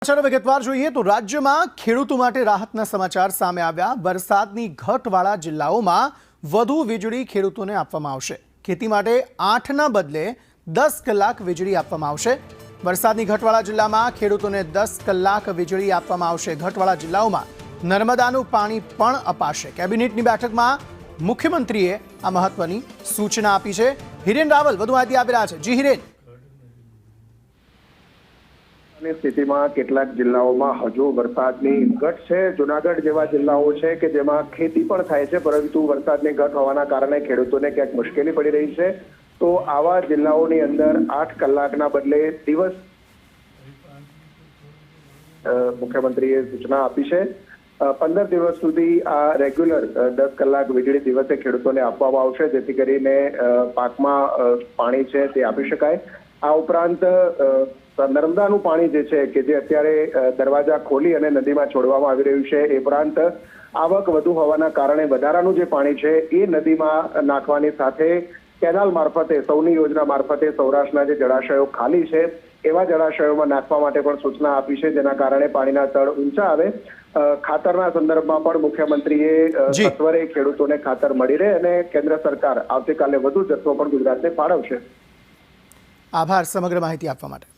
સમાચારો વિગતવાર જોઈએ તો રાજ્યમાં ખેડૂતો માટે રાહતના સમાચાર સામે આવ્યા। વરસાદની ઘટવાળા જિલ્લાઓમાં વધુ વીજળી ખેડૂતોને આપવામાં આવશે। ખેતી માટે 8ના બદલે 10 કલાક વીજળી આપવામાં આવશે। વરસાદની ઘટવાળા જિલ્લામાં ખેડૂતોને 10 કલાક વીજળી આપવામાં આવશે। ઘટવાળા જિલ્લાઓમાં નર્મદાનું પાણી પણ અપાશે। કેબિનેટની બેઠકમાં મુખ્યમંત્રીએ આ મહત્વની સૂચના આપી છે। હિરેન રાવલ વધુ માહિતી આપી રહ્યા છે। જી હિરેન। સ્થિતિમાં કેટલાક જિલ્લાઓમાં હજુ વરસાદની ઘટ છે। જૂનાગઢ જેવા જિલ્લાઓ છે કે જેમાં ખેતી પણ થાય છે, પરંતુ વરસાદની ઘટ હોવાના કારણે ખેડૂતોને ક્યાંક મુશ્કેલી પડી રહી છે। તો આવા જિલ્લાઓની અંદર 8 કલાકના બદલે દિવસ મુખ્યમંત્રીએ સૂચના આપી છે। 15 દિવસ સુધી આ રેગ્યુલર 10 કલાક વીજળી દિવસે ખેડૂતોને આપવામાં આવશે, જેથી કરીને પાકમાં પાણી છે તે આપી શકાય। આ ઉપરાંત નર્મદાનું પાણી જે છે કે જે અત્યારે દરવાજા ખોલી અને નદીમાં છોડવામાં આવી રહ્યું છે, એ ઉપરાંત આવક વધુ હોવાના કારણે વધારાનું જે પાણી છે એ નદીમાં નાખવાની સાથે કેનાલ મારફતે સૌની યોજના મારફતે સૌરાષ્ટ્રના જે જળાશયો ખાલી છે એવા જળાશયોમાં નાખવા માટે પણ સૂચના આપી છે, જેના કારણે પાણીના તળ ઊંચા આવે। ખાતરના સંદર્ભમાં પણ મુખ્યમંત્રીએ સત્વરે ખેડૂતોને ખાતર મળી રહે અને કેન્દ્ર સરકાર આવતીકાલે વધુ જથ્થો પણ ગુજરાતને ફાળવશે। આભાર સમગ્ર માહિતી આપવા માટે।